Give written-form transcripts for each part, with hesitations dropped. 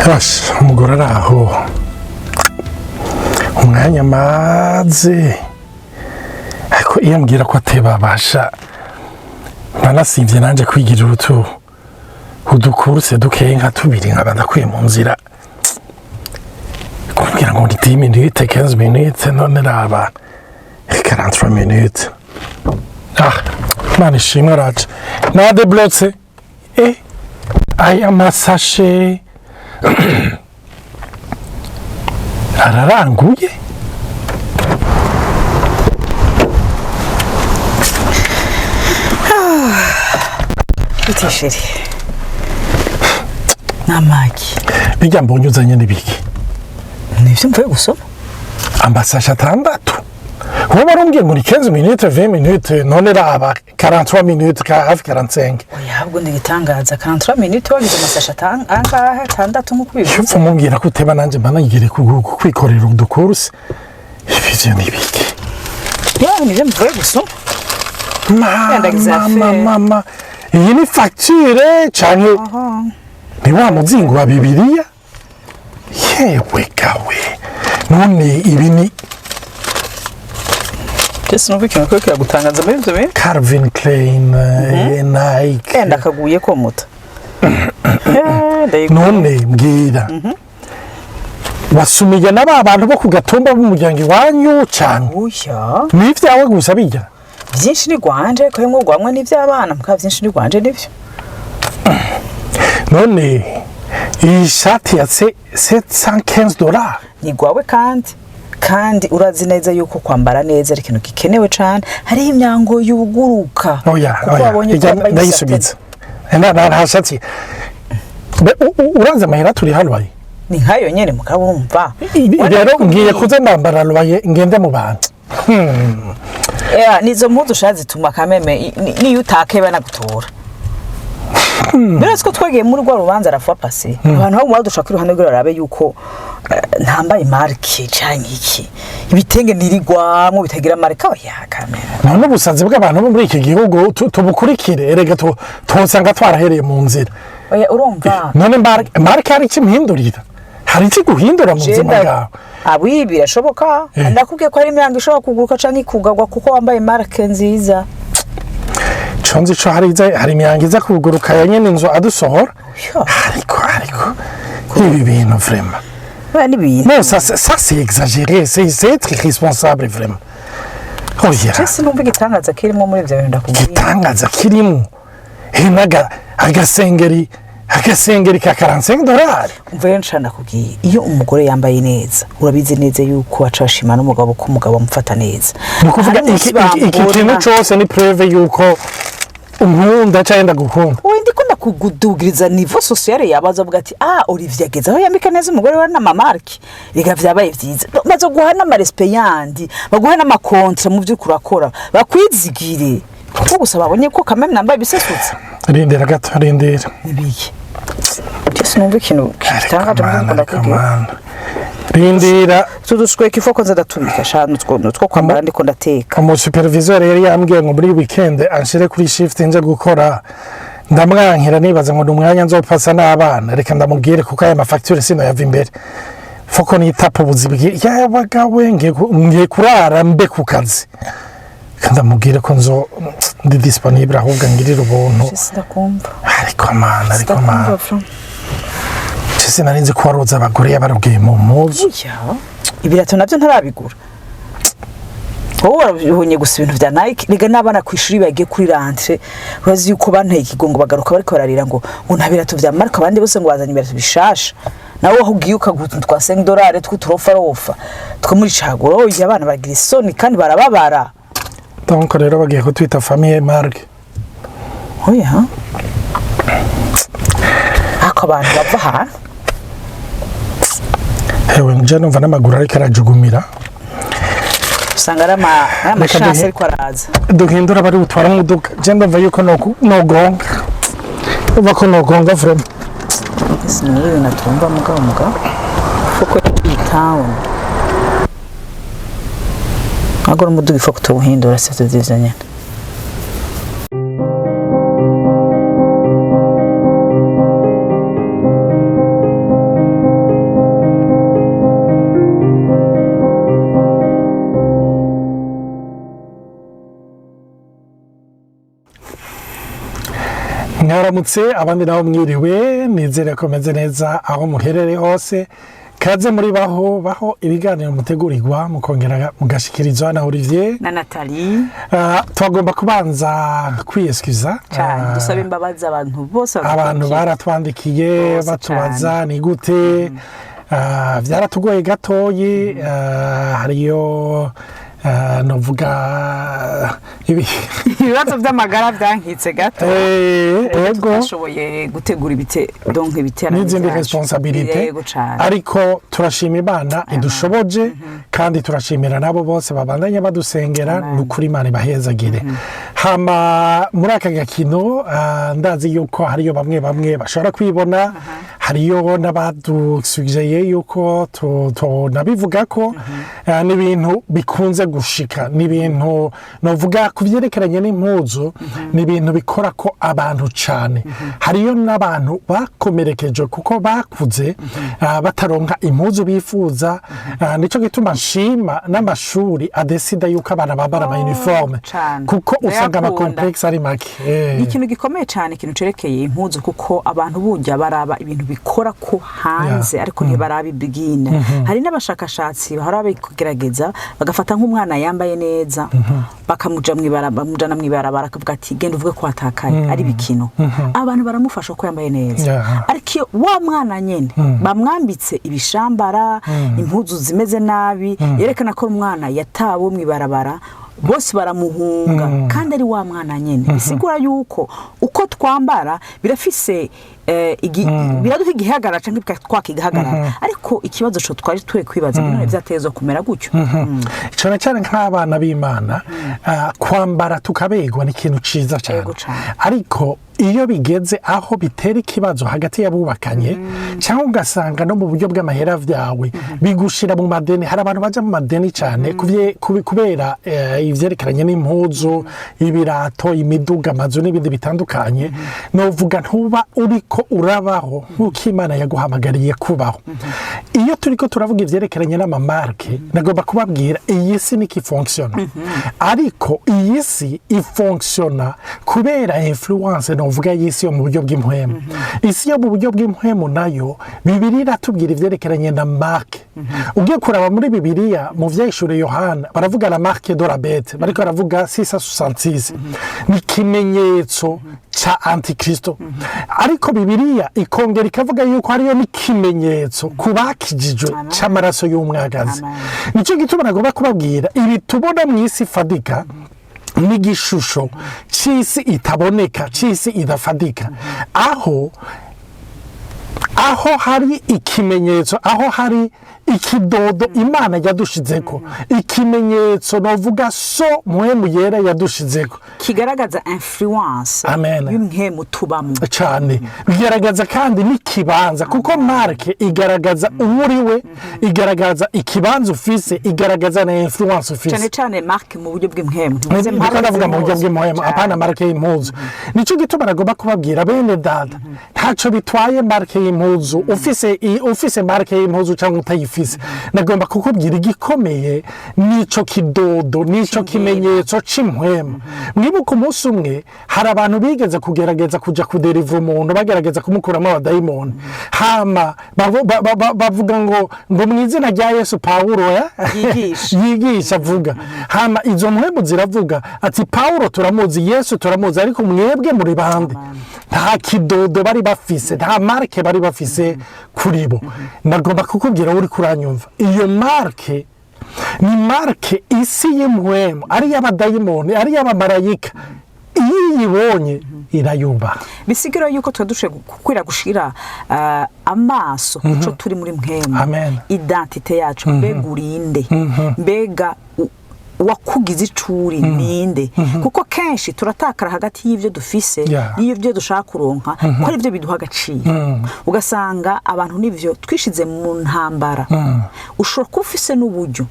Rasha umugore araho umwanya maze ariko iyo ambwira ko atebabasha banasivye nanje kwigira udukurse dukeye nka tubiri nkaba ndakuye mu nzira kumbwira ngo 10 minutes 15 minutes none raba 43 minutes mani ishimwe raca nadeblotse aya masashe araranguye bitishiri namaki bijya mbonye uzanye n'ibiki nivyo mvuye gusoma amasashe 6 wowe barumbwiye muri 15 minutes 20 minutes none raba 43 minutes ka hafi 45 oya ahubwo ndigitangaza 43 minutes wagize amasashe angahe 6 nko kubivuze cyo mubwira ko uteba nanje mbanagire kwikorera udukurse ivyo n'ibiki nivyo mvuye gusoma mama iyi ni facture canke ni wa muzingo wa bibiliya yewe gawe none ibi ni Jesse nuko ikintu cyo gutangaza muri byo Calvin Klein Nike enda kaguye ko muta none mbwira wasumiye n'aba bantu bo kugatumba b'umuryango iwanyu cyane uya ni vyawe gusa bijya byinshi ni gwanje ko yemwe gwamwe n'ivy'abana muka byinshi ni gwanje nivyo none iyi shati ya $715 ni gwawe kandi urazi neza yuko kwambara neza ari ikintu gikenewe cyane hari imyango y'ubuguruka oya ndayisubiza nta shati uraza mahera turi hano bayi ni nkayo nyene mukaba urumva rero ngiye kuza ndambara rubaye ngende mu bantu nizo mpuzu shazi tuma kameme ni utake bana gutora Birasiko twegeye muri rwa rubanza arafa pasi abantu bamwe badushaka iruhande rwo rabe yuko ntambaye marke canke iki ibitenge nirigwamwe bitagira marke oya kamera none ubusanzwe bw'abantu bo muri iki gihugu tubukurikire erega tosanga twarahereye mu nzira oya urumva none marke hari kimhindurira hari guhindura mu buzima bwawe abibi birashoboka ndakubwiye ko hari imyango ishobora kuguruka canke ikugagwa kuko wambaye marke nziza chonzi cho hari imyango iza kuguruka ya nyene inzo adusohora ariko ibi bintu vraiment bani bintu non ça c'est exagéré c'est être irresponsable vraiment oya Jesse numva gitangaza kirimo muri ivyo bintu ndakubwiye gitangaza kirimo inaga agasengeri ka $45 umvuye ncana kugiye iyo umugore yambaye neza urabizi neza yuko acashima n'umugabo ko umugabo amufata neza nukuvuga iki kintu cyose ni preuve yuko unkunda cyenda gukunda windi ko nakugudugiriza niveau sociale yabaza avuga ati Olivier ageze aho yambika neza umugore we na mamarki biga vyabaye vyiza maze guhana ama respect yandi baguhana ama contrat mu byo kurakora bakwizigire ko gusa babonye ko kameme nambaye bisesutse rindira gato rindira nibiki Jesse numva ikintu kitangaje mu Rwanda kugira rindira tudushweka ifoko nzadatumika shano two kwambara ndiko ndateka umu supervisor yari yambwiye ngo muri weekend anshire kuri shift nje gukora ndamwankira nibaza ngo numwanya nzopasa n'abana reka ndamubwire kuko aya mafacture sino yava imbere foko ni tapo buzibwi yabagawe ngiye kurara mbe ku kazi ndamubwire ko nzo ndi disponible ahubwo ngirira ubuntu ndakumva ariko mana sinarinzi ko waroza abagore yabarubwiye mu mpuzu ibirato navyo ntarabigura wowe warabonye gusa ibintu vya Nike niga n'abana kwishuri bagiye kuri rentre urazi yuko banteye ikigongo bagaruka bariko bararira ngo ntabirato vya marka abandi bose ngo bazanye ibirato bishasha nawe aho ugiye ukaguta twa $5 tw'uturofa two muri caguro y'abana bagira isoni kandi barababara donc rero bagiye ko twita famille marque oya abantu bava hantu hewe nje numva n'amaguru ariko arajugumira usanga ari amashasi ariko araza duhindura bari gutwara umuduga je ndumva yuko nogonga uva ko nogonga vraiment sinuri natumva mugabo kuko town agora umuduga ifoko tuwuhindura se tuzizanya mwaramutse abandi nabo mwiriwe nizere ko meze neza aho muherereye hose kaze muri baho ibiganiro mutegurirwa mukongera mugashikirizwa na Olivier na Nathalie. Twagomba kubanza kwiyeskuza cyane dusaba imbabazi abantu bose abantu baratwandikiye batubaza ni gute byaratugoye gatoyi hariyo novuga ibibazo by'amagara byankitse gato ego twashoboye gutegura donc ibiterane n'izindi responsabilité ariko turashima Imana idushoboje kandi turashimira nabo bose babandanya badusengera n'ukuri Imana ibahezagire hama muri aka gakino ndazi yuko hariyo bamwe bashobora kwibona hariyo n'abadusugeye yuko nabivuga ko n'ibintu bikunze gushika n'ibintu novuga kuvyerekeranye n'impuzu n'ibintu bikora ko abantu cyane hariyo n'abantu bakomerekeje kuko bakuze bataronka impuzu bifuza nico gituma nshima n'amashuri adesida yuko abana bambara ama uniforme kuko usanga ama complexe ari make ikintu gikomeye cyane ikintu cerekeye impuzu kuko abantu burya baraba ibintu bikora ko hanze ariko ntibaraba ibigina hari n'abashakashatsi bahora bikugerageza bagafata nk'umwana yambaye neza bakamuja bamujana mwibarabara akavuga ati genda uvuge ko atakaye ari bikino abantu baramufasha ko yambaye neza ariko wa mwana nyene bamwambitse ibishambara impuzu zimeze nabi yerekana ko umwana yatawe mwibarabara bose baramuhunga kandi ari wa mwana nyene bisigura yuko uko twambara birafise biraduha igihagarara cyangwa twakigahagarara ariko ikibazo cyo twari tuwe kwibaza bino byatezo kumera gutyo cyane nk'abana b'Imana kwambara tukabegwa ni ikintu ciza cyane ariko iyo bigeze aho bitera ikibazo hagati y'abubakanye cyangwa ugasanga no mu buryo bw'amahera vyawe bigushira mu madeni hari abantu baje mu madeni cyane kubera ivyerekeranye n'impuzu ibirato imiduga amazu n'ibindi bitandukanye novuga ntuba uriko urabaho nk'uko Imana yaguhamagariye kubaho iyo turiko turavuga ivyerekeranye n'amamarke nagomba kubabwira iyi si niki fonctionne ariko iyi si ifonctiona kubera influence novuga y'isi yo mu buryo bw'impwemu isi yo mu buryo bw'impwemu nayo Bibiliya iratubwira ivyerekeranye na marke ugiye kuraba muri Bibiliya mu vyeshure Yohana baravuga la marque de la bête bariko baravuga 666 ni kimenyetso cha antikristo ariko Bibiliya ikongera ikavuga yuko hariyo n'ikimenyetso kubakijijwe c'amaraso y'umwagazi nico gituma nagomba kubabwira ibi tubona mu isi fadika n'igishusho c'isi itaboneka c'isi idafadika aho hari ikimenyetso aho hari ikidodo Imana yadushizeko ikimenyetso novuga so muhemu yera yadushizeko kigaragaza influence y'umhemu tubamo cyane bigaragaza kandi n'ikibanza kuko marke igaragaza umuriwe igaragaza ikibanza ufise igaragaza na influence ufise cyane marke mu buryo bw'imhemu ndavuga mu buryo bw'imhemu apana marke y'impuzu nico gituma nagomba kubabwira bene dada ntaco bitwaye marke y'impuzu ufise marke y'impuzu cyangwa utayifise nagomba kukubwira igikomeye nico kidodo nico kimenyetso c'imhwemu mwibuka umunsi umwe hari abantu bigeze kugerageza kuja kuderiva umuntu bagerageza kumukuramo abadayimoni hama bavuga ngo mwizina rya Yesu Paulo yigisha avuga hama izo mpwemu ziravuga ati Paulo turamuzi Yesu turamuzi ariko mwebwe muri bande nta kidodo bari bafise nta marke bari bafise kuri bo nagomba kukubwira uri kuranyumva iyo marke ni marke isi y'imhwemu ari y'abadayimoni ari y'abamarayika iyo yibonye irayubaha bisigura yuko twadushe kukwira gushira amaso kuco turi muri mhwemu identite yacu mbega urinde mbega wakugize icuri ninde kuko kenshi turatakara hagati y'ivyo dufise n'ivyo dushaka kuronka ko ari byo biduha agaciro ugasanga abantu nivyo twishize mu ntambara ushobora kufise n'uburyo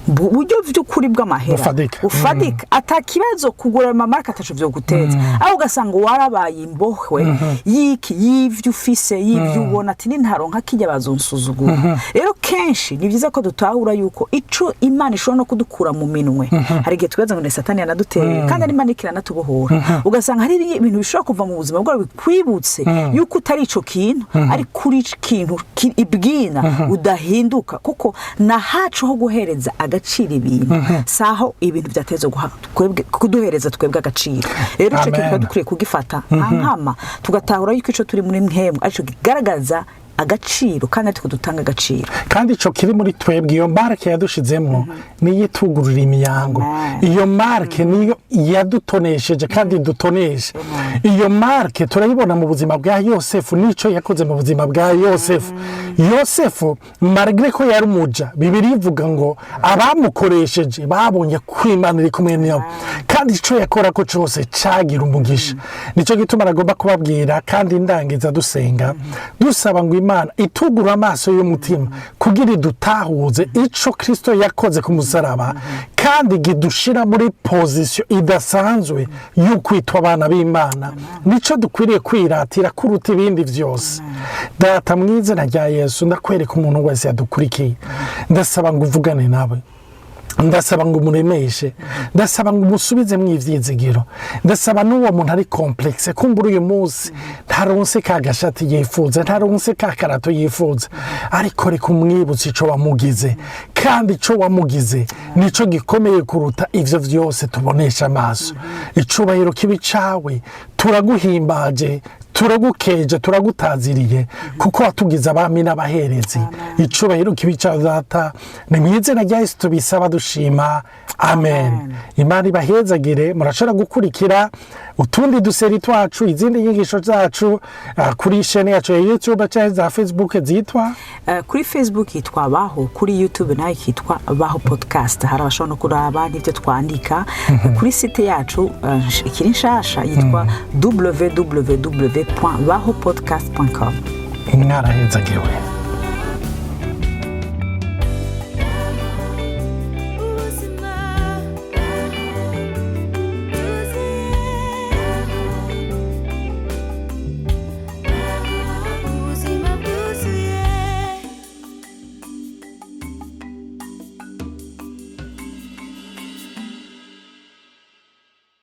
buryo by'ukuri bw'amahera ufadika atakibazo kugura amamarka atacu byo guteza aho ugasanga warabaye imbohwe y'ivyo ufise y'ivyo ubona ati nintaronka kijya bazonsuzugura rero kenshi ni byiza ko dutahura yuko ico Imana ishobora no kudukura mu minwe hari igihe twibaza ngo ni satani yanaduteye kandi ari Imana ikiranatubohora ugasanga hari ibintu bishobora kuva mu buzima bwawe bikwibutse yuko utari ico kintu ari kuri kintu ibwina udahinduka kuko na hacu ho guhereza agaciro ibintu saho ibintu byatezo kuduhereza twebwe agaciro rero ico kintu dukwiye kugifata nkama tugatahura yuko ico turi muri mpemu arico kigaragaza agaciro kandi ariko dutanga agaciro kandi ico kiri muri twebwe iyo marke yadushizemo ni yitugurira imiyango iyo marke niyo yadutonesheje kandi dutonesha iyo marke turayibona mu buzima bwa Yosefu nico yakoze mu buzima bwa Yosefu malgré ko yari umuja bibiri ivuga ngo abamukoresheje babonye kwimanira kumwe niyo kandi ico yakora ko cyose cagira umugisha nico gituma nagomba kubabwira kandi ndangiza dusenga dusaba ngo Imana itugura amaso y'umutima kugira idutahuze ico Kristo yakoze ku musaraba kandi gidushira muri position idasanzwe yo kwitwa abana b'Imana nico dukwiriye kwiratira kuruta ibindi vyose data mwize na rya Yesu ndakwereka umuntu wese yadukurikiye ndasaba ngo uvugane nawe ndasaba ngo umuremeshe ndasaba ngo umusubize mu ivyizigiro ndasaba n'uwo muntu ari complexe kumbura uyu munsi ntaronse ka gashati yifuza ntaronse ka karato yifuza ariko reka umwibutse ico wamugize kandi ico wamugize nico gikomeye kuruta ivyo vyose tubonesha amaso icubahiro kibi cawe turaguhimbaje turagukeje turagutaziriye kuko watugize abami n'abaherezi icubahiro kibi cawe data ni mwizina rya Yesu tubisaba dushima amen Imana ibahezagire murashobora gukurikira utundi duseri twacu izindi nyigisho zacu kuri chaîne yacu ya YouTube cyangwa za Facebook zitwa kuri Facebook yitwa Baho kuri YouTube nayo yitwa Baho podcast hari abashobora no kuraba n'ibyo twandika kuri site yacu ikiri nshasha yitwa www.bahopodcast.com mwarahezagiwe